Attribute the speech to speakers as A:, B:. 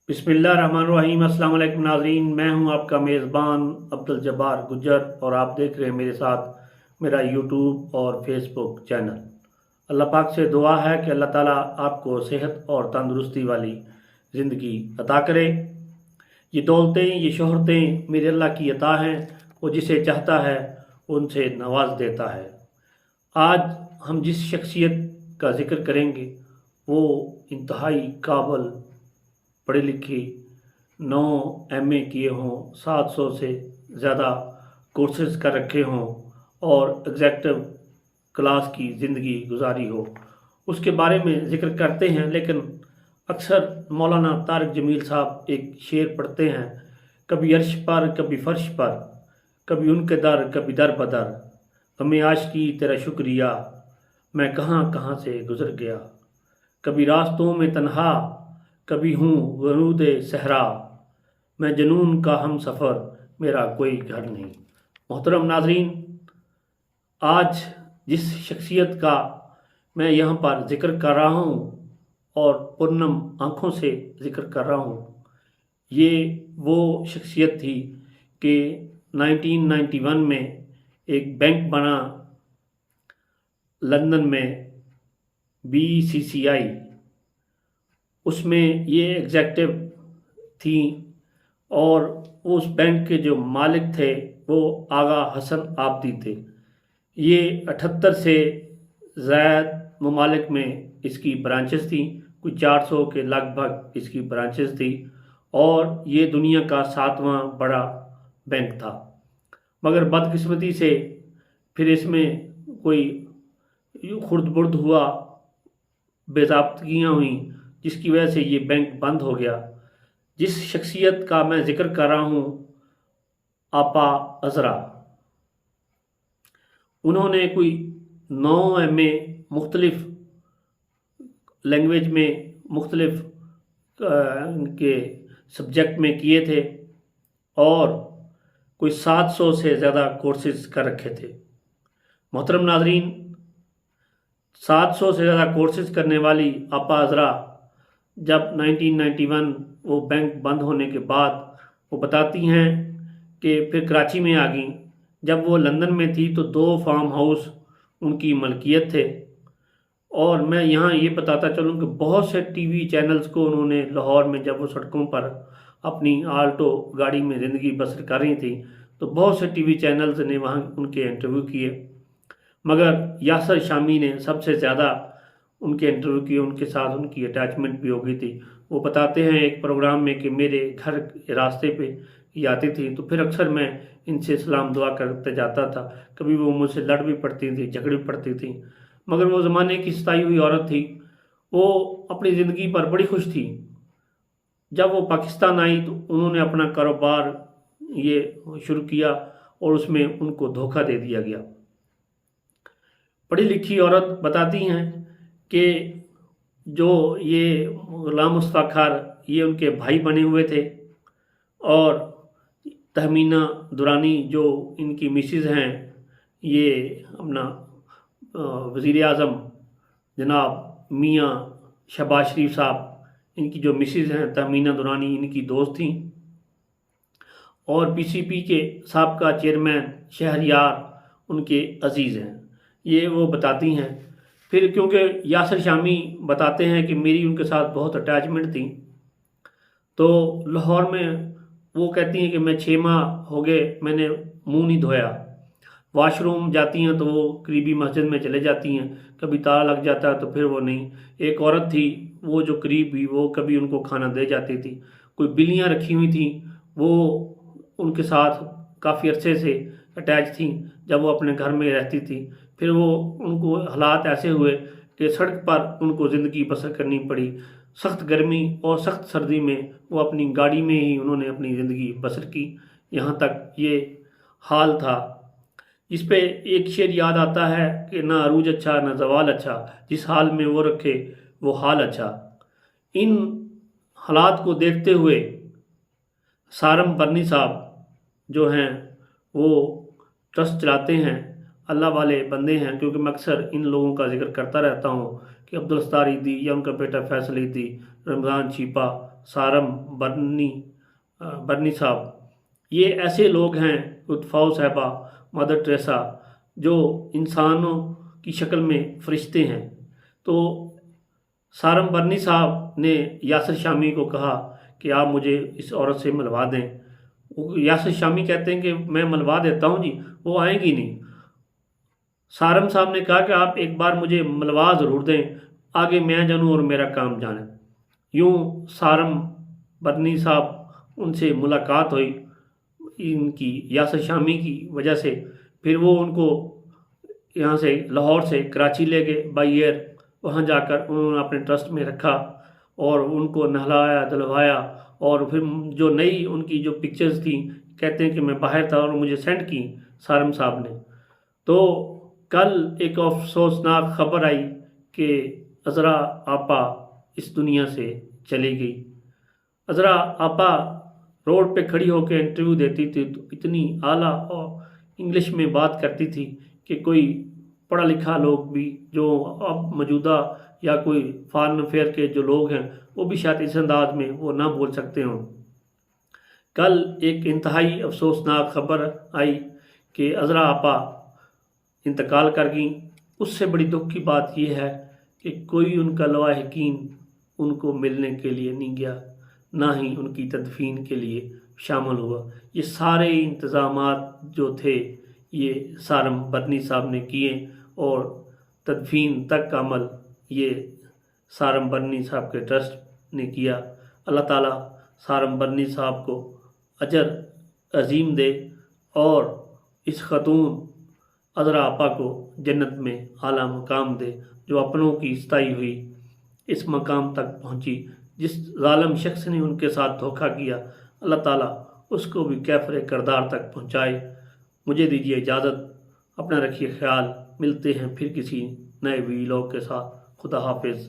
A: बिस्मिल्लाहिर्रहमानिर्रहीम। अस्सलाम वालेकुम नाज़रीन, मैं हूं आपका मेज़बान अब्दुल जब्बार गुज्जर और आप देख रहे हैं मेरे साथ मेरा यूट्यूब और फेसबुक चैनल। अल्लाह पाक से दुआ है कि अल्लाह ताला आपको सेहत और तंदुरुस्ती वाली ज़िंदगी अता करे। ये दौलतें, ये शोहरतें मेरे अल्लाह की अता हैं। वो जिसे चाहता है उनसे नवाज देता है। आज हम जिस शख्सियत का ज़िक्र करेंगे वो इंतहाई काबिल, पढ़ी लिखी, 9 एमए किए हों, 700 से ज़्यादा कोर्सेज कर रखे हों और एग्जेक्टिव क्लास की ज़िंदगी गुजारी हो, उसके बारे में ज़िक्र करते हैं। लेकिन अक्सर मौलाना तारिक जमील साहब एक शेर पढ़ते हैं, कभी अर्श पर कभी फर्श पर, कभी उनके दर कभी दर बदर, हमें आशिकी तेरा शुक्रिया, मैं कहाँ कहाँ से गुज़र गया, कभी रास्तों में तन्हा, कभी हूँ वरूद सहरा, मैं जनून का हम सफ़र, मेरा कोई घर नहीं। मोहतरम नाजरीन, आज जिस शख्सियत का मैं यहाँ पर ज़िक्र कर रहा हूँ और पूर्णम आँखों से ज़िक्र कर रहा हूँ, ये वो शख्सियत थी कि 1991 में एक बैंक बना लंदन में, BCCI, उसमें ये एग्जेक्टिव थी और उस बैंक के जो मालिक थे वो आगा हसन आबदी थे। ये 78 से ज़ायद ममालिक में इसकी ब्रांचेस थी, कुछ 400 के लगभग इसकी ब्रांचेस थी और ये दुनिया का 7वां बड़ा बैंक था। मगर बदकिस्मती से फिर इसमें कोई खुर्द बुर्द हुआ, बेज़ाब्तगियाँ हुई, जिसकी वजह से ये बैंक बंद हो गया। जिस शख्सियत का मैं ज़िक्र कर रहा हूँ, आपा अज़रा, उन्होंने कोई 9 एमए मुख्तलिफ़ लैंग्वेज में, मुख्तलिफ़ के सब्जेक्ट में किए थे और कोई 700 से ज़्यादा कोर्सेज कर रखे थे। मोहतरम नाज़रीन, 700 से ज़्यादा कोर्सेज करने वाली आपा अज़रा जब 1991 वो बैंक बंद होने के बाद वो बताती हैं कि फिर कराची में आ गई। जब वो लंदन में थी तो 2 फार्म हाउस उनकी मलकियत थे और मैं यहाँ ये बताता चलूँ कि बहुत से टीवी चैनल्स को उन्होंने लाहौर में, जब वो सड़कों पर अपनी आल्टो गाड़ी में ज़िंदगी बसर कर रही थी, तो बहुत से टीवी चैनल्स ने वहाँ उनके इंटरव्यू किए, मगर यासर शामी ने सबसे ज़्यादा उनके इंटरव्यू किए, उनके साथ उनकी अटैचमेंट भी हो गई थी। वो बताते हैं एक प्रोग्राम में कि मेरे घर के रास्ते पे ये आती थी तो फिर अक्सर मैं इनसे सलाम दुआ करते जाता था। कभी वो मुझसे लड़ भी पड़ती थी, झगड़ भी पड़ती थी, मगर वो ज़माने की सताई हुई औरत थी। वो अपनी ज़िंदगी पर बड़ी खुश थी। जब वो पाकिस्तान आई तो उन्होंने अपना कारोबार ये शुरू किया और उसमें उनको धोखा दे दिया गया। पढ़ी लिखी औरत बताती हैं कि जो ये गुलाम मुस्तफ़ा खार, ये उनके भाई बने हुए थे और तहमीना दुरानी जो इनकी मिसेज़ हैं, ये अपना वज़ीर आज़म जनाब मियाँ शहबाज शरीफ साहब, इनकी जो मिसेज़ हैं तहमीना दुरानी, इनकी दोस्त थी और PCP के साबका चेयरमैन शहरयार उनके अजीज़ हैं। ये वो बताती हैं। फिर क्योंकि यासर शामी बताते हैं कि मेरी उनके साथ बहुत अटैचमेंट थी, तो लाहौर में वो कहती हैं कि मैं 6 माह हो गए मैंने मुंह नहीं धोया। वॉशरूम जाती हैं तो वो करीबी मस्जिद में चले जाती हैं, कभी ताला लग जाता है तो फिर वो नहीं। एक औरत थी वो जो करीबी, वो कभी उनको खाना दे जाती थी। कोई बिल्लियाँ रखी हुई थी, वो उनके साथ काफ़ी अरसे से अटैच थी जब वो अपने घर में रहती थी। फिर वो उनको हालात ऐसे हुए कि सड़क पर उनको ज़िंदगी बसर करनी पड़ी। सख्त गर्मी और सख्त सर्दी में वो अपनी गाड़ी में ही उन्होंने अपनी ज़िंदगी बसर की। यहाँ तक ये हाल था। इस पे एक शेर याद आता है कि ना अरूज अच्छा ना जवाल अच्छा, जिस हाल में वो रखे वो हाल अच्छा। इन हालात को देखते हुए सारम बरनी साहब जो हैं वो ट्रस्ट चलाते हैं, अल्लाह वाले बंदे हैं, क्योंकि मैं अक्सर इन लोगों का जिक्र करता रहता हूँ कि अब्दुल सत्तार ईदी या उनका बेटा फैसल ईदी, रमज़ान चीपा, सारम बरनी साहब, ये ऐसे लोग हैं, उत्फाओ साहबा, मदर टेरेसा, जो इंसानों की शक्ल में फरिश्ते हैं। तो सारम बरनी साहब ने यासिर शामी को कहा कि आप मुझे इस औरत से मिलवा दें। यासिर शामी कहते हैं कि मैं मिलवा देता हूँ जी, वो आएंगी नहीं। सारम साहब ने कहा कि आप एक बार मुझे मिलवा ज़रूर दें, आगे मैं जानूँ और मेरा काम जाने। यूँ सारम बरनी साहब उनसे मुलाकात हुई इनकी यासिर शामी की वजह से। फिर वो उनको यहाँ से लाहौर से कराची ले गए बाई एयर। वहाँ जाकर उन्होंने अपने ट्रस्ट में रखा और उनको नहलाया धुलवाया। और फिर जो नई उनकी जो पिक्चर्स थी, कहते हैं कि मैं बाहर था और मुझे सेंड की सारम साहब ने। तो कल एक अफसोसनाक खबर आई कि अज़रा आपा इस दुनिया से चली गई। अज़रा आपा रोड पे खड़ी होकर इंटरव्यू देती थी तो इतनी आला और इंग्लिश में बात करती थी कि कोई पढ़ा लिखा लोग भी जो अब मौजूदा या कोई फॉरेन अफेयर के जो लोग हैं वो भी शायद इस अंदाज में वो ना बोल सकते हों। कल एक इंतहाई अफसोसनाक खबर आई कि अज़रा आपा इंतकाल कर गई। उससे बड़ी दुख की बात यह है कि कोई उनका लवाहिकीन उनको मिलने के लिए नहीं गया, ना ही उनकी तदफीन के लिए शामिल हुआ। ये सारे इंतज़ामात जो थे ये सारम बरनी साहब ने किए और तदफीन तक का अमल ये सारम बरनी साहब के ट्रस्ट ने किया। अल्लाह ताला सारम बरनी साहब को अजर अजीम दे और इस खतून अज़रा आपा को जन्नत में आला मकाम दे, जो अपनों की इस्ताई हुई इस मकाम तक पहुँची। जिस ज़ालिम शख्स ने उनके साथ धोखा किया, अल्लाह ताला उसको भी कैफरे करदार तक पहुँचाए। मुझे दीजिए इजाज़त, अपना रखिए ख्याल। मिलते हैं फिर किसी नए वीलॉग के साथ। खुदा हाफिज़।